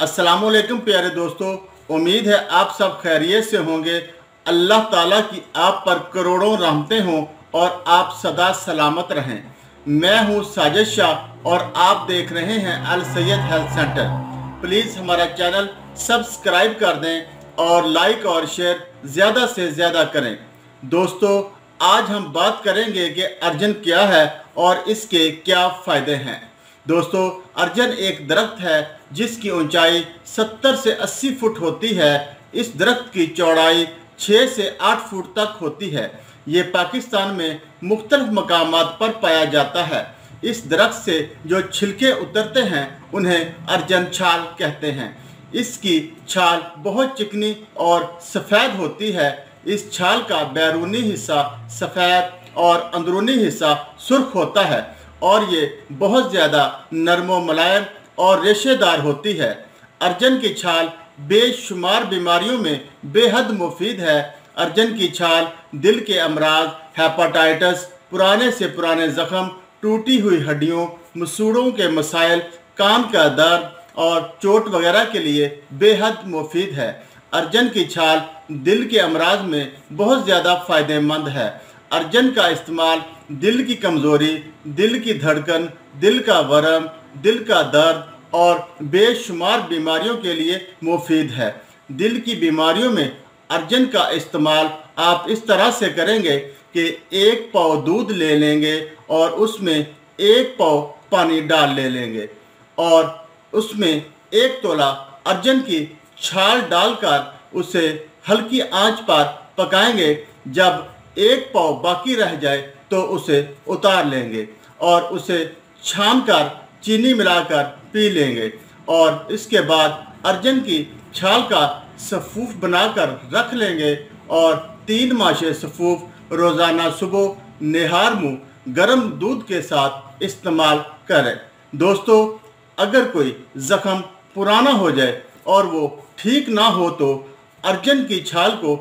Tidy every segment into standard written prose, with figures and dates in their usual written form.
अस्सलामुअलैकुम प्यारे दोस्तों, उम्मीद है आप सब खैरियत से होंगे। अल्लाह ताला की आप पर करोड़ों रहमतें हों और आप सदा सलामत रहें। मैं हूं साजिद शाह और आप देख रहे हैं अल सैयद हेल्थ सेंटर। प्लीज़ हमारा चैनल सब्सक्राइब कर दें और लाइक और शेयर ज़्यादा से ज़्यादा करें। दोस्तों, आज हम बात करेंगे कि अर्जन क्या है और इसके क्या फ़ायदे हैं। दोस्तों, अर्जन एक दरख्त है जिसकी ऊंचाई 70 से 80 फुट होती है। इस दरख्त की चौड़ाई 6 से 8 फुट तक होती है। ये पाकिस्तान में मुख्तलिफ मकामात पर पाया जाता है। इस दरख्त से जो छिलके उतरते हैं उन्हें अर्जन छाल कहते हैं। इसकी छाल बहुत चिकनी और सफ़ेद होती है। इस छाल का बैरूनी हिस्सा सफ़ेद और अंदरूनी हिस्सा सुर्ख होता है और ये बहुत ज़्यादा नरम व मुलायम और रेशेदार होती है। अर्जन की छाल बेशुमार बीमारियों में बेहद मुफीद है। अर्जन की छाल दिल के अमराज, हेपाटाइटिस, पुराने से पुराने ज़ख्म, टूटी हुई हड्डियों, मसूड़ों के मसाइल, कान का दर्द और चोट वगैरह के लिए बेहद मुफीद है। अर्जन की छाल दिल के अमराज में बहुत ज़्यादा फ़ायदेमंद है। अर्जन का इस्तेमाल दिल की कमज़ोरी, दिल की धड़कन, दिल का वरम, दिल का दर्द और बेशुमार बीमारियों के लिए मुफीद है। दिल की बीमारियों में अर्जन का इस्तेमाल आप इस तरह से करेंगे कि 1 पाव दूध ले लेंगे और उसमें 1 पाव पानी डाल ले लेंगे और उसमें 1 तोला अर्जन की छाल डालकर उसे हल्की आंच पर पकाएंगे। जब 1 पाव बाकी रह जाए तो उसे उतार लेंगे और उसे छान कर चीनी मिलाकर पी लेंगे और इसके बाद अर्जन की छाल का सफ़ूफ बनाकर रख लेंगे और 3 माशे सफ़ूफ रोज़ाना सुबह निहार मुँह गर्म दूध के साथ इस्तेमाल करें। दोस्तों, अगर कोई ज़ख्म पुराना हो जाए और वो ठीक ना हो तो अर्जन की छाल को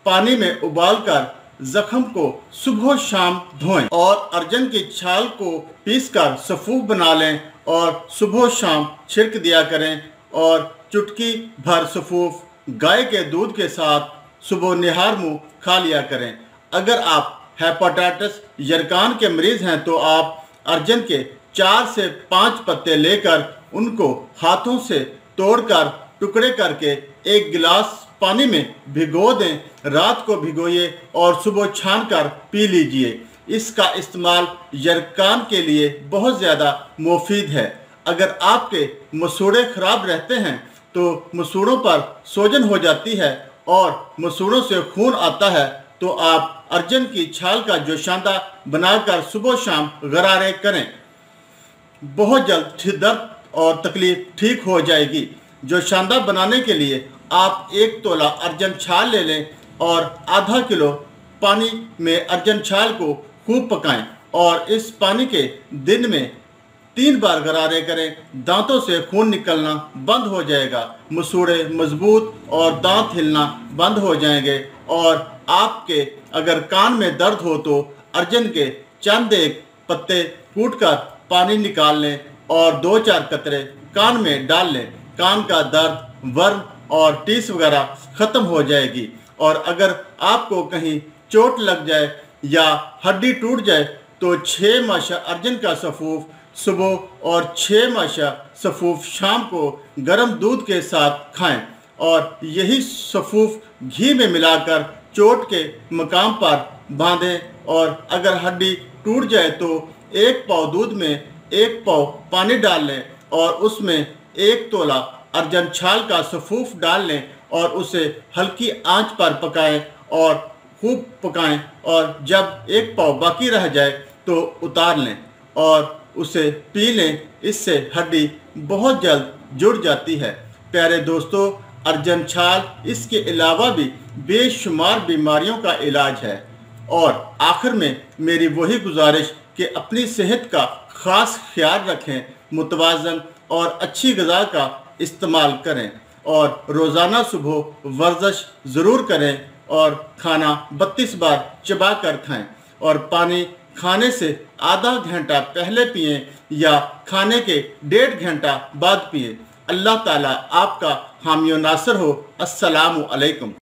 पानी में उबालकर ज़ख्म को सुबह शाम धोएं और अर्जन की छाल को पीसकर सफ़ूफ बना लें और सुबह शाम छिड़क दिया करें और चुटकी भर सफ़ूफ गाय के दूध के साथ सुबह निहार मुँह खा लिया करें। अगर आप हेपाटाइटिस यरकान के मरीज़ हैं तो आप अर्जन के 4 से 5 पत्ते लेकर उनको हाथों से तोड़कर टुकड़े करके 1 गिलास पानी में भिगो दें। रात को भिगोइए और सुबह छान कर पी लीजिए। इसका इस्तेमाल यरकान के लिए बहुत ज़्यादा मुफीद है। अगर आपके मसूड़े ख़राब रहते हैं तो मसूड़ों पर सोजन हो जाती है और मसूड़ों से खून आता है तो आप अर्जन की छाल का जोशांदा बनाकर सुबह शाम गरारे करें। बहुत जल्द दर्द और तकलीफ ठीक हो जाएगी। जोशांदा बनाने के लिए आप 1 तोला अर्जन छाल ले लें और आधा किलो पानी में अर्जन छाल को खूब पकाएं और इस पानी के दिन में 3 बार गरारे करें। दांतों से खून निकलना बंद हो जाएगा, मसूड़े मजबूत और दांत हिलना बंद हो जाएंगे और आपके अगर कान में दर्द हो तो अर्जन के चंद 1 पत्ते कूटकर पानी निकाल लें और 2-4 कतरे कान में डाल लें। कान का दर्द, वर्म और टीस वगैरह ख़त्म हो जाएगी। और अगर आपको कहीं चोट लग जाए या हड्डी टूट जाए तो 6 माशा अर्जन का सफ़ूफ सुबह और 6 माशा सफ़ूफ शाम को गर्म दूध के साथ खाएं और यही सफ़ूफ घी में मिलाकर चोट के मकाम पर बांधें। और अगर हड्डी टूट जाए तो 1 पाव दूध में 1 पाव पानी डाल लें और उसमें 1 तोला अर्जन छाल का सफ़ूफ डाल लें और उसे हल्की आंच पर पकाएं और खूब पकाएं और जब 1 पाव बाकी रह जाए तो उतार लें और उसे पी लें। इससे हड्डी बहुत जल्द जुड़ जाती है। प्यारे दोस्तों, अर्जन छाल इसके अलावा भी बेशुमार बीमारियों का इलाज है। और आखिर में मेरी वही गुजारिश कि अपनी सेहत का ख़ास ख्याल रखें, मुतवाज़न और अच्छी ग़िज़ा का इस्तेमाल करें और रोज़ाना सुबह वर्जिश ज़रूर करें और खाना 32 बार चबा कर खाएँ और पानी खाने से आधा घंटा पहले पिएं या खाने के 1.5 घंटा बाद पिएं। अल्लाह ताला आपका हामी नासर हो। अस्सलामु अलैकुम।